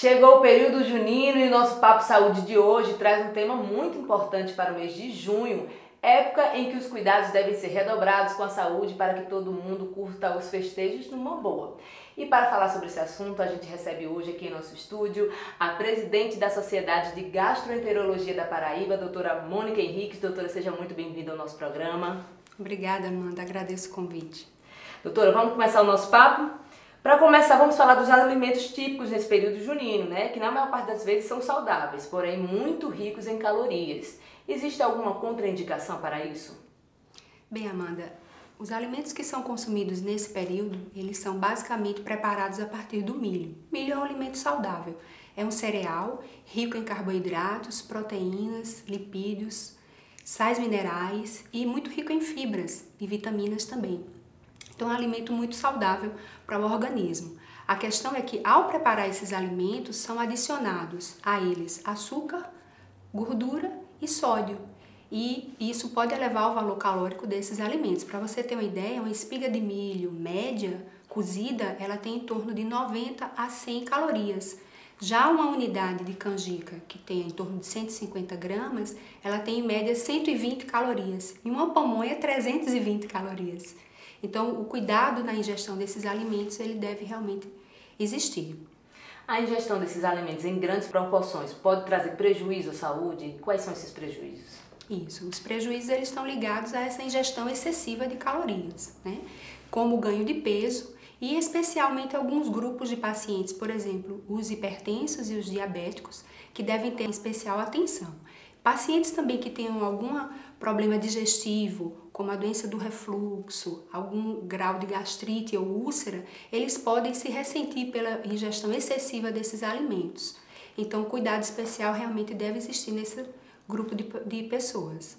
Chegou o período junino e o nosso Papo Saúde de hoje traz um tema muito importante para o mês de junho, época em que os cuidados devem ser redobrados com a saúde para que todo mundo curta os festejos numa boa. E para falar sobre esse assunto, a gente recebe hoje aqui em nosso estúdio a presidente da Sociedade de Gastroenterologia da Paraíba, doutora Mônica Henriques. Doutora, seja muito bem-vinda ao nosso programa. Obrigada, Amanda. Agradeço o convite. Doutora, vamos começar o nosso papo? Para começar, vamos falar dos alimentos típicos nesse período junino, né? Que na maior parte das vezes são saudáveis, porém muito ricos em calorias. Existe alguma contraindicação para isso? Bem, Amanda, os alimentos que são consumidos nesse período, eles são basicamente preparados a partir do milho. Milho é um alimento saudável. É um cereal rico em carboidratos, proteínas, lipídios, sais minerais e muito rico em fibras e vitaminas também. Então é um alimento muito saudável para o organismo. A questão é que ao preparar esses alimentos são adicionados a eles açúcar, gordura e sódio. E isso pode elevar o valor calórico desses alimentos. Para você ter uma ideia, uma espiga de milho média, cozida, ela tem em torno de 90 a 100 calorias. Já uma unidade de canjica, que tem em torno de 150 gramas, ela tem em média 120 calorias. E uma pamonha, 320 calorias. Então, o cuidado na ingestão desses alimentos, ele deve realmente existir. A ingestão desses alimentos em grandes proporções pode trazer prejuízo à saúde? Quais são esses prejuízos? Isso, os prejuízos eles estão ligados a essa ingestão excessiva de calorias, né? Como o ganho de peso e especialmente alguns grupos de pacientes, por exemplo, os hipertensos e os diabéticos, que devem ter especial atenção. Pacientes também que tenham algum problema digestivo, como a doença do refluxo, algum grau de gastrite ou úlcera, eles podem se ressentir pela ingestão excessiva desses alimentos. Então, cuidado especial realmente deve existir nesse grupo de pessoas.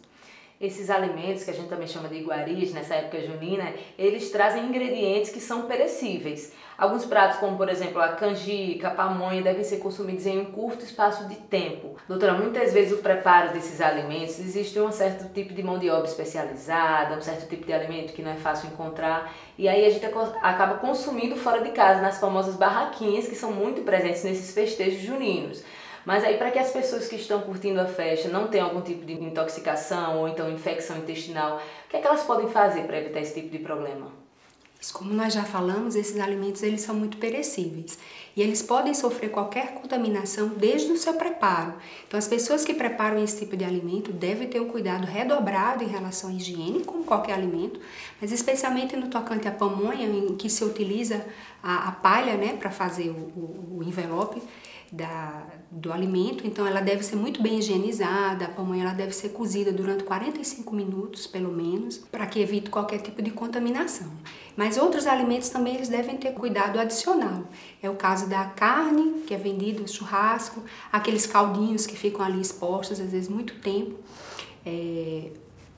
Esses alimentos, que a gente também chama de iguaris nessa época junina, eles trazem ingredientes que são perecíveis. Alguns pratos, como por exemplo a canjica, a pamonha, devem ser consumidos em um curto espaço de tempo. Doutora, muitas vezes o preparo desses alimentos, existe um certo tipo de mão de obra especializada, um certo tipo de alimento que não é fácil encontrar, e aí a gente acaba consumindo fora de casa, nas famosas barraquinhas que são muito presentes nesses festejos juninos. Mas aí, para que as pessoas que estão curtindo a festa não tenham algum tipo de intoxicação ou então infecção intestinal, o que é que elas podem fazer para evitar esse tipo de problema? Como nós já falamos, esses alimentos eles são muito perecíveis e eles podem sofrer qualquer contaminação desde o seu preparo. Então, as pessoas que preparam esse tipo de alimento devem ter um cuidado redobrado em relação à higiene, como qualquer alimento, mas especialmente no tocante à pamonha, em que se utiliza a palha, né, para fazer o envelope do alimento. Então ela deve ser muito bem higienizada, a pamonha ela deve ser cozida durante 45 minutos pelo menos, para que evite qualquer tipo de contaminação. Mas outros alimentos também eles devem ter cuidado adicional. É o caso da carne, que é vendida no churrasco, aqueles caldinhos que ficam ali expostos às vezes muito tempo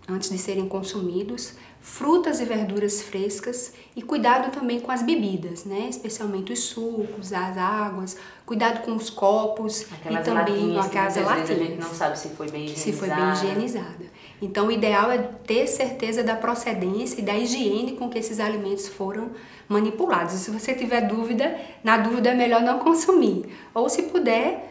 antes de serem consumidos, frutas e verduras frescas e cuidado também com as bebidas, né? Especialmente os sucos, as águas, cuidado com os copos aquelas e também com aquelas latinhas. A gente não latinhas. sabe se foi bem higienizada. Se foi bem higienizada. Então o ideal é ter certeza da procedência e da higiene com que esses alimentos foram manipulados. E se você tiver dúvida, na dúvida é melhor não consumir. Ou se puder,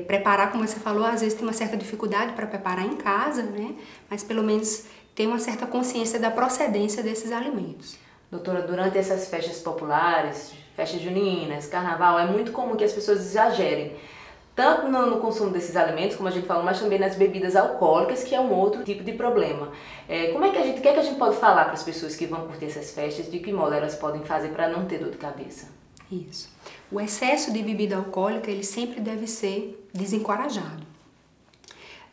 preparar, como você falou, às vezes tem uma certa dificuldade para preparar em casa, né? Mas pelo menos ter uma certa consciência da procedência desses alimentos. Doutora, durante essas festas populares, festas juninas, carnaval, é muito comum que as pessoas exagerem, tanto no consumo desses alimentos, como a gente falou, mas também nas bebidas alcoólicas, que é um outro tipo de problema. O que é que a gente pode falar para as pessoas que vão curtir essas festas, de que modo elas podem fazer para não ter dor de cabeça? Isso. O excesso de bebida alcoólica, ele sempre deve ser desencorajado.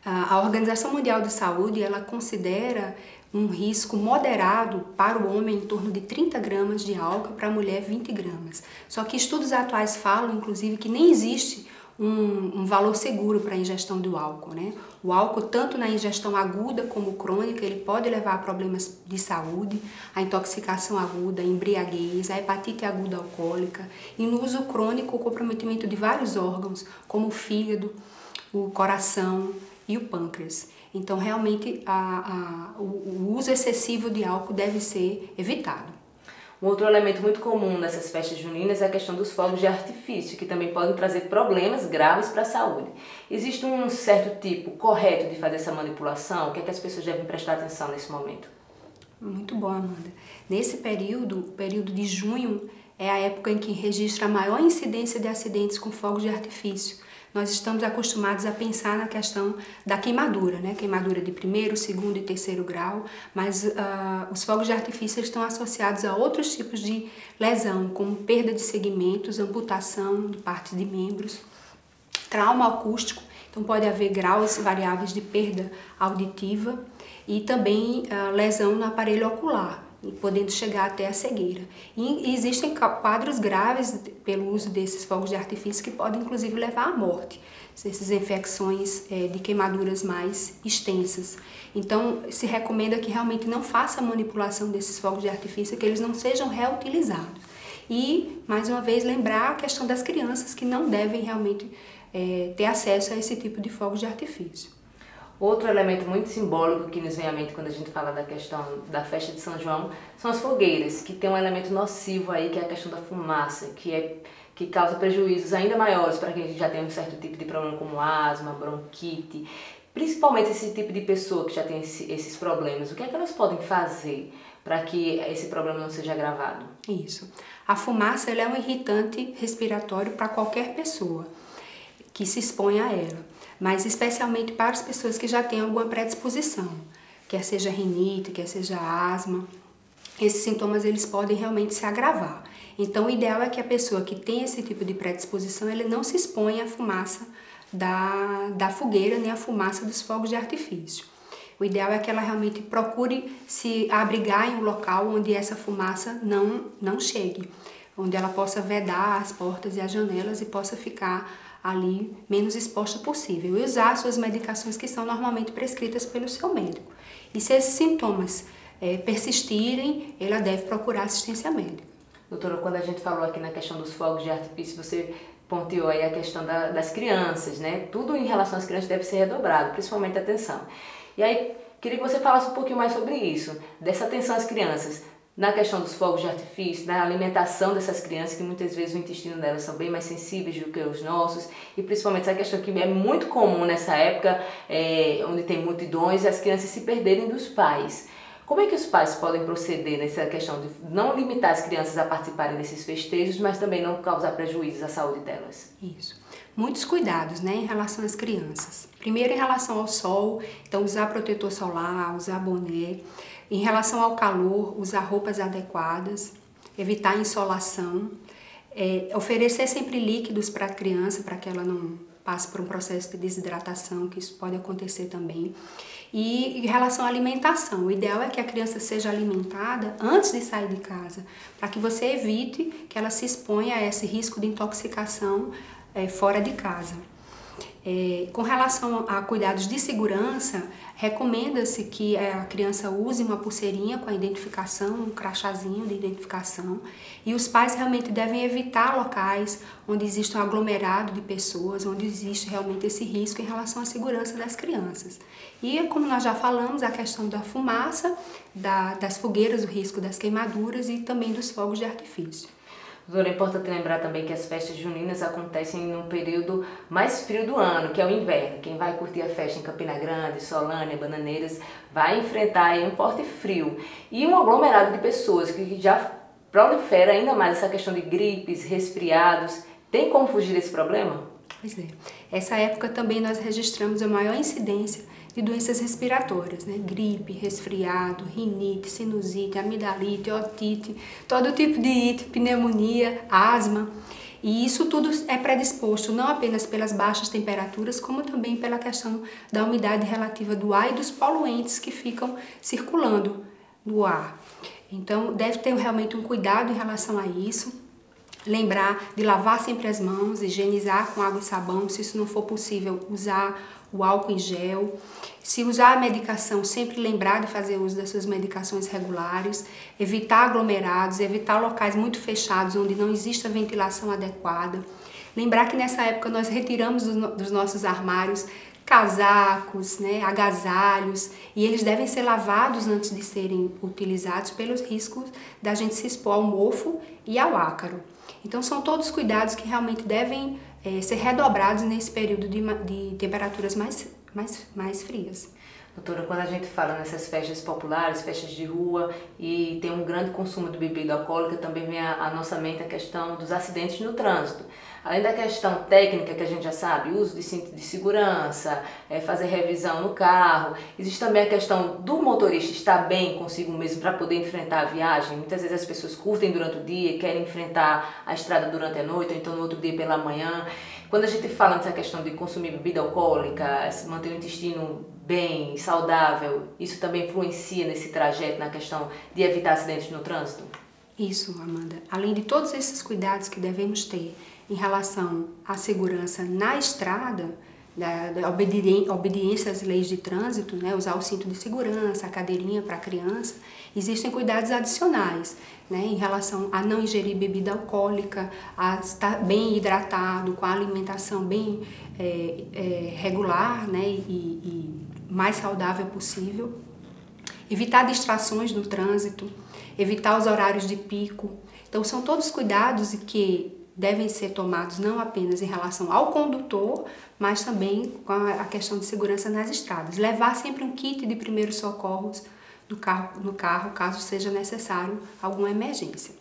A Organização Mundial de Saúde, ela considera um risco moderado para o homem em torno de 30 gramas de álcool, para a mulher 20 gramas. Só que estudos atuais falam, inclusive, que nem existe um valor seguro para a ingestão do álcool, né? O álcool, tanto na ingestão aguda como crônica, ele pode levar a problemas de saúde, a intoxicação aguda, a embriaguez, a hepatite aguda alcoólica, e no uso crônico, o comprometimento de vários órgãos, como o fígado, o coração e o pâncreas. Então, realmente, o uso excessivo de álcool deve ser evitado. Um outro elemento muito comum nessas festas juninas é a questão dos fogos de artifício, que também podem trazer problemas graves para a saúde. Existe um certo tipo correto de fazer essa manipulação? O que é que as pessoas devem prestar atenção nesse momento? Muito bom, Amanda. Nesse período, o período de junho, é a época em que registra a maior incidência de acidentes com fogos de artifício. Nós estamos acostumados a pensar na questão da queimadura, né? Queimadura de primeiro, segundo e terceiro grau, mas os fogos de artifício estão associados a outros tipos de lesão, como perda de segmentos, amputação de parte de membros, trauma acústico, então pode haver graus variáveis de perda auditiva e também lesão no aparelho ocular, podendo chegar até a cegueira. E existem quadros graves pelo uso desses fogos de artifício que podem inclusive levar à morte, essas infecções de queimaduras mais extensas. Então se recomenda que realmente não faça a manipulação desses fogos de artifício, que eles não sejam reutilizados. E, mais uma vez, lembrar a questão das crianças que não devem realmente ter acesso a esse tipo de fogos de artifício. Outro elemento muito simbólico que nos vem à mente quando a gente fala da questão da festa de São João são as fogueiras, que tem um elemento nocivo aí, que é a questão da fumaça, que causa prejuízos ainda maiores para quem já tem um certo tipo de problema como asma, bronquite, principalmente esse tipo de pessoa que já tem esses problemas. O que é que elas podem fazer para que esse problema não seja agravado? Isso. A fumaça ela é um irritante respiratório para qualquer pessoa que se expõe a ela, mas especialmente para as pessoas que já têm alguma predisposição, quer seja rinite, quer seja asma. Esses sintomas eles podem realmente se agravar. Então o ideal é que a pessoa que tem esse tipo de predisposição, ele não se exponha à fumaça da fogueira, nem à fumaça dos fogos de artifício. O ideal é que ela realmente procure se abrigar em um local onde essa fumaça não chegue, onde ela possa vedar as portas e as janelas e possa ficar ali menos exposta possível, e usar suas medicações que são normalmente prescritas pelo seu médico. E se esses sintomas persistirem, ela deve procurar assistência médica. Doutora, quando a gente falou aqui na questão dos fogos de artifício, você pontuou aí a questão das crianças, né? Tudo em relação às crianças deve ser redobrado, principalmente a atenção. E aí, queria que você falasse um pouquinho mais sobre isso, dessa atenção às crianças, na questão dos fogos de artifício, na alimentação dessas crianças, que muitas vezes o intestino delas são bem mais sensíveis do que os nossos, e principalmente essa questão que é muito comum nessa época, onde tem multidões, as crianças se perderem dos pais. Como é que os pais podem proceder nessa questão de não limitar as crianças a participarem desses festejos, mas também não causar prejuízos à saúde delas? Isso. Muitos cuidados, né, em relação às crianças. Primeiro, em relação ao sol, então usar protetor solar, usar boné. Em relação ao calor, usar roupas adequadas, evitar insolação, oferecer sempre líquidos para a criança, para que ela não passe por um processo de desidratação, que isso pode acontecer também. E em relação à alimentação, o ideal é que a criança seja alimentada antes de sair de casa, para que você evite que ela se exponha a esse risco de intoxicação fora de casa. Com relação a cuidados de segurança, recomenda-se que a criança use uma pulseirinha com a identificação, um crachazinho de identificação, e os pais realmente devem evitar locais onde existe um aglomerado de pessoas, onde existe realmente esse risco em relação à segurança das crianças. E como nós já falamos, a questão da fumaça, das fogueiras, o risco das queimaduras e também dos fogos de artifício. Doutora, é importante lembrar também que as festas juninas acontecem no período mais frio do ano, que é o inverno. Quem vai curtir a festa em Campina Grande, Solânia, Bananeiras, vai enfrentar aí um forte frio e um aglomerado de pessoas que já prolifera ainda mais essa questão de gripes, resfriados. Tem como fugir desse problema? Pois é. Essa época também nós registramos a maior incidência de doenças respiratórias, né? Gripe, resfriado, rinite, sinusite, amidalite, otite, todo tipo de ite, pneumonia, asma. E isso tudo é predisposto não apenas pelas baixas temperaturas, como também pela questão da umidade relativa do ar e dos poluentes que ficam circulando no ar. Então, deve ter realmente um cuidado em relação a isso. Lembrar de lavar sempre as mãos, higienizar com água e sabão, se isso não for possível, usar o álcool em gel. Se usar a medicação, sempre lembrar de fazer uso das suas medicações regulares, evitar aglomerados, evitar locais muito fechados onde não existe a ventilação adequada. Lembrar que nessa época nós retiramos dos nossos armários casacos, né, agasalhos, e eles devem ser lavados antes de serem utilizados pelos riscos da gente se expor ao mofo e ao ácaro. Então são todos cuidados que realmente devem ser redobrados nesse período de temperaturas mais frias. Doutora, quando a gente fala nessas festas populares, festas de rua e tem um grande consumo de bebida alcoólica, também vem à nossa mente a questão dos acidentes no trânsito. Além da questão técnica que a gente já sabe, uso de cinto de segurança, fazer revisão no carro, existe também a questão do motorista estar bem consigo mesmo para poder enfrentar a viagem. Muitas vezes as pessoas curtem durante o dia, querem enfrentar a estrada durante a noite ou então no outro dia pela manhã. Quando a gente fala nessa questão de consumir bebida alcoólica, se manter o intestino bem, saudável, isso também influencia nesse trajeto, na questão de evitar acidentes no trânsito? Isso, Amanda. Além de todos esses cuidados que devemos ter em relação à segurança na estrada, da obediência às leis de trânsito, né, usar o cinto de segurança, a cadeirinha para a criança, existem cuidados adicionais, né, em relação a não ingerir bebida alcoólica, a estar bem hidratado, com a alimentação bem regular, né, e mais saudável possível, evitar distrações no trânsito, evitar os horários de pico. Então são todos cuidados que devem ser tomados não apenas em relação ao condutor, mas também com a questão de segurança nas estradas. Levar sempre um kit de primeiros socorros no carro, caso seja necessário alguma emergência.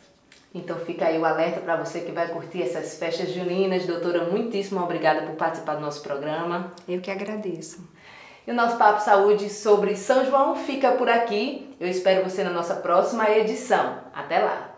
Então fica aí o alerta para você que vai curtir essas festas juninas. Doutora, muitíssimo obrigada por participar do nosso programa. Eu que agradeço. E o nosso Papo Saúde sobre São João fica por aqui. Eu espero você na nossa próxima edição. Até lá!